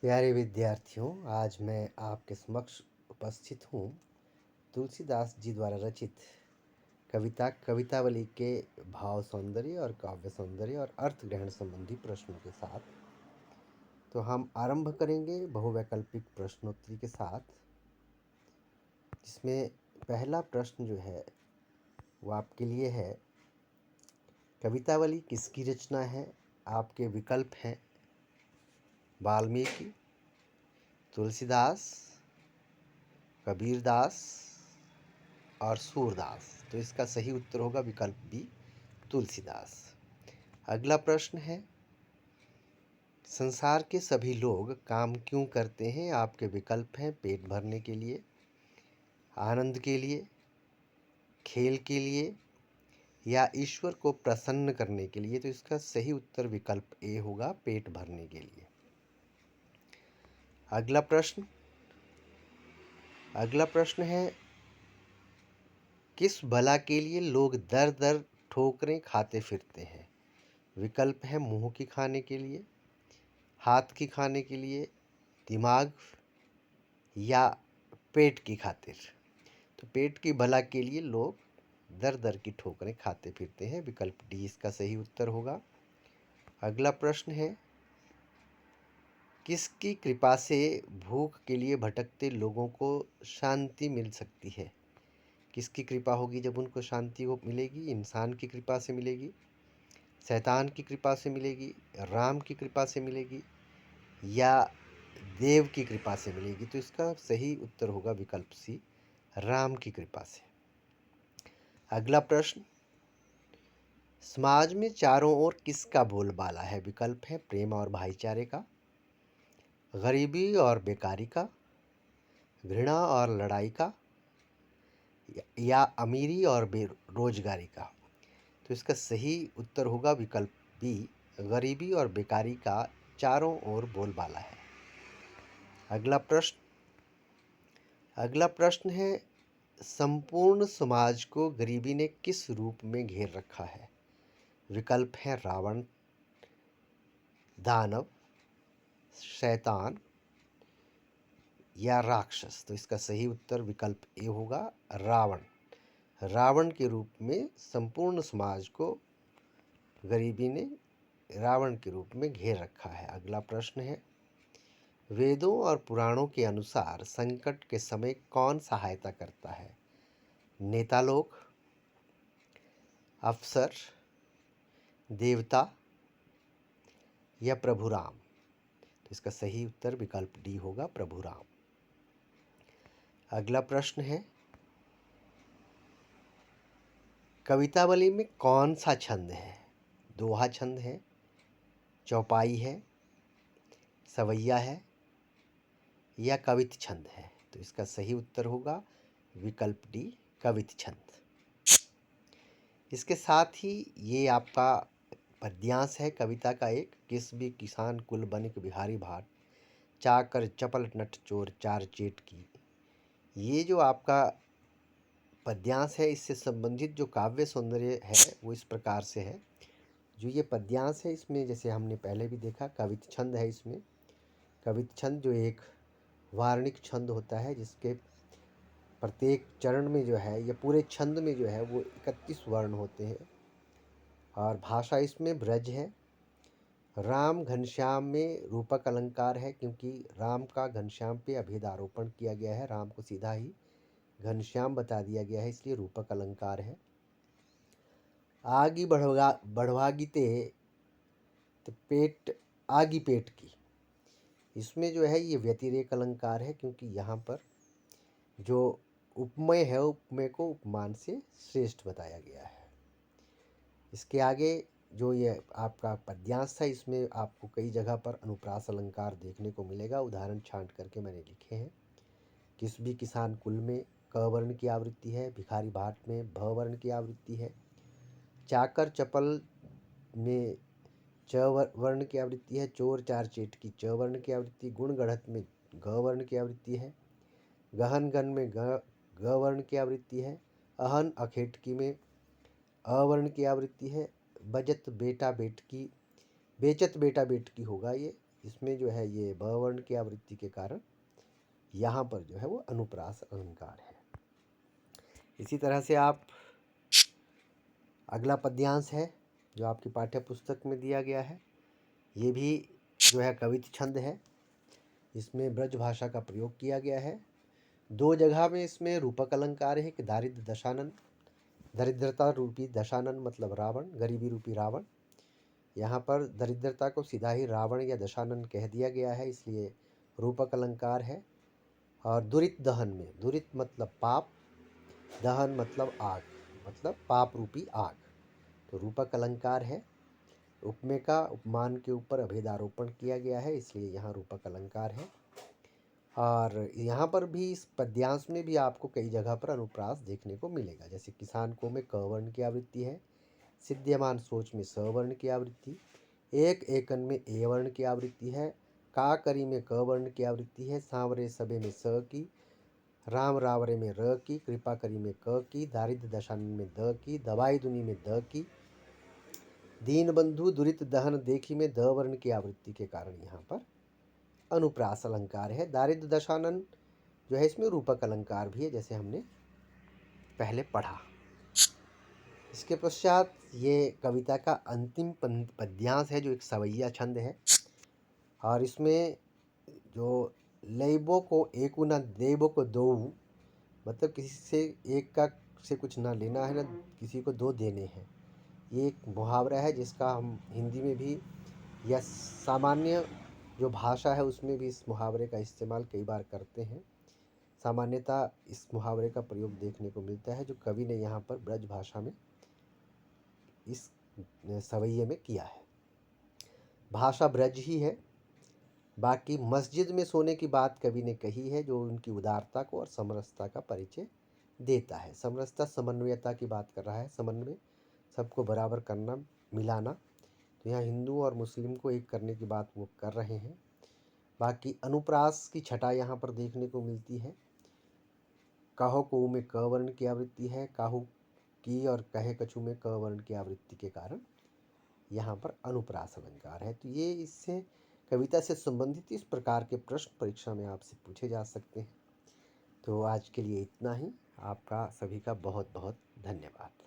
प्यारे विद्यार्थियों, आज मैं आपके समक्ष उपस्थित हूँ तुलसीदास जी द्वारा रचित कविता कवितावली के भाव सौंदर्य और काव्य सौंदर्य और अर्थ ग्रहण संबंधी प्रश्नों के साथ। तो हम आरंभ करेंगे बहुवैकल्पिक प्रश्नोत्तरी के साथ, जिसमें पहला प्रश्न जो है वो आपके लिए है। कवितावली किसकी रचना है? आपके विकल्प हैं वाल्मीकि, तुलसीदास, कबीरदास और सूरदास। तो इसका सही उत्तर होगा विकल्प बी, तुलसीदास। अगला प्रश्न है, संसार के सभी लोग काम क्यों करते हैं? आपके विकल्प हैं पेट भरने के लिए, आनंद के लिए, खेल के लिए या ईश्वर को प्रसन्न करने के लिए। तो इसका सही उत्तर विकल्प ए होगा, पेट भरने के लिए। अगला प्रश्न है, किस बला के लिए लोग दर दर ठोकरें खाते फिरते हैं? विकल्प है मुंह की खाने के लिए, हाथ की खाने के लिए, दिमाग या पेट की खातिर। तो पेट की बला के लिए लोग दर दर की ठोकरें खाते फिरते हैं। विकल्प डी इसका सही उत्तर होगा। अगला प्रश्न है, किसकी कृपा से भूख के लिए भटकते लोगों को शांति मिल सकती है? किसकी कृपा होगी जब उनको शांति को मिलेगी? इंसान की कृपा से मिलेगी, शैतान की कृपा से मिलेगी, राम की कृपा से मिलेगी या देव की कृपा से मिलेगी? तो इसका सही उत्तर होगा विकल्प सी, राम की कृपा से। अगला प्रश्न, समाज में चारों ओर किसका बोलबाला है? विकल्प है प्रेम और भाईचारे का, गरीबी और बेकारी का, घृणा और लड़ाई का या अमीरी और बेरोजगारी का। तो इसका सही उत्तर होगा विकल्प बी, गरीबी और बेकारी का चारों ओर बोलबाला है। अगला प्रश्न है, संपूर्ण समाज को गरीबी ने किस रूप में घेर रखा है? विकल्प है रावण, दानव, शैतान या राक्षस। तो इसका सही उत्तर विकल्प ए होगा, रावण। रावण के रूप में संपूर्ण समाज को गरीबी ने रावण के रूप में घेर रखा है। अगला प्रश्न है, वेदों और पुराणों के अनुसार संकट के समय कौन सहायता करता है? नेता लोग, अफसर, देवता या प्रभु राम। तो इसका सही उत्तर विकल्प डी होगा, प्रभु राम। अगला प्रश्न है, कवितावली में कौन सा छंद है? दोहा छंद है, चौपाई है, सवैया है या कवित छंद है? तो इसका सही उत्तर होगा विकल्प डी, कवित छंद। इसके साथ ही ये आपका पद्यांश है कविता का एक, किस भी किसान कुल बनिक बिहारी भाट, चाकर चपल नट चोर चार चेट की। ये जो आपका पद्यांश है, इससे संबंधित जो काव्य सौंदर्य है वो इस प्रकार से है। जो ये पद्यांश है, इसमें जैसे हमने पहले भी देखा कवित छंद है। इसमें कवित छंद जो एक वार्णिक छंद होता है, जिसके प्रत्येक चरण में जो है या पूरे छंद में जो है वो 31 वर्ण होते हैं और भाषा इसमें ब्रज है। राम घनश्याम में रूपक अलंकार है, क्योंकि राम का घनश्याम पे अभेद आरोपण किया गया है, राम को सीधा ही घनश्याम बता दिया गया है, इसलिए रूपक अलंकार है। आगी बढ़वागी ते पेट आगी पेट की, इसमें जो है ये व्यतिरेक अलंकार है, क्योंकि यहाँ पर जो उपमेय है, उपमेय को उपमान से श्रेष्ठ बताया गया है। इसके आगे जो ये आपका पद्यांश था, इसमें आपको कई जगह पर अनुप्रास अलंकार देखने को मिलेगा। उदाहरण छांट करके मैंने लिखे हैं। किस भी किसान कुल में क वर्ण की आवृत्ति है, भिखारी भाट में भ वर्ण की आवृत्ति है, चाकर चपल में च वर्ण की आवृत्ति है, चोर चार चेट की च वर्ण की आवृत्ति, गुण गढ़त में ग वर्ण की आवृत्ति है, गहन गण में ग वर्ण की आवृत्ति है, अहन अखेटकी में अवर्ण की आवृत्ति है, बेचत बेटा बेटकी होगा ये, इसमें जो है ये ब वर्ण की आवृत्ति के कारण यहाँ पर जो है वो अनुप्रास अलंकार है। इसी तरह से आप अगला पद्यांश है जो आपकी पाठ्य पुस्तक में दिया गया है, ये भी जो है कवित छंद है। इसमें ब्रज भाषा का प्रयोग किया गया है। 2 जगह में इसमें रूपक अलंकार है कि दारिद्र दशानन, दरिद्रता रूपी दशानन मतलब रावण, गरीबी रूपी रावण। यहाँ पर दरिद्रता को सीधा ही रावण या दशानन कह दिया गया है, इसलिए रूपक अलंकार है। और दुरित दहन में, दुरित मतलब पाप, दहन मतलब आग, मतलब पाप रूपी आग, तो रूपक अलंकार है। उपमेय का उपमान के ऊपर अभेदारोपण किया गया है, इसलिए यहाँ रूपक अलंकार है। और यहाँ पर भी इस पद्यांश में भी आपको कई जगह पर अनुप्रास देखने को मिलेगा, जैसे किसान को में क वर्ण की आवृत्ति है, सिद्ध्यमान सोच में स वर्ण की आवृत्ति, एक एकन में ए वर्ण की आवृत्ति है, का करी में क वर्ण की आवृत्ति है, सांवरे सबे में स की, राम रावरे में र की, कृपा करी में क की, दारिद्र दशानन में द की, दवाई दुनी में द की, दीन बंधु दुरित दहन देखी में द वर्ण की आवृत्ति के कारण यहाँ पर अनुप्रास अलंकार है। दारिद्र दशानन जो है इसमें रूपक अलंकार भी है, जैसे हमने पहले पढ़ा। इसके पश्चात ये कविता का अंतिम पद्यांश है जो एक सवैया छंद है, और इसमें जो लैबो को एकु न देबो को दो, मतलब किसी से एक का से कुछ ना लेना है, ना किसी को दो देने हैं। ये एक मुहावरा है जिसका हम हिंदी में भी या सामान्य जो भाषा है उसमें भी इस मुहावरे का इस्तेमाल कई बार करते हैं। सामान्यतः इस मुहावरे का प्रयोग देखने को मिलता है जो कवि ने यहाँ पर ब्रज भाषा में इस सवैये में किया है। भाषा ब्रज ही है, बाकी मस्जिद में सोने की बात कवि ने कही है जो उनकी उदारता को और समरसता का परिचय देता है। समरसता समन्वयता की बात कर रहा है, समन्वय सबको बराबर करना, मिलाना, तो यहाँ हिंदू और मुस्लिम को एक करने की बात वो कर रहे हैं। बाकी अनुप्रास की छटा यहाँ पर देखने को मिलती है। कहो को में क वर्ण की आवृत्ति है, काहू की और कहे कछु में क वर्ण की आवृत्ति के कारण यहाँ पर अनुप्रास अलंकार है। तो ये इससे कविता से संबंधित इस प्रकार के प्रश्न परीक्षा में आपसे पूछे जा सकते हैं। तो आज के लिए इतना ही। आपका सभी का बहुत बहुत धन्यवाद।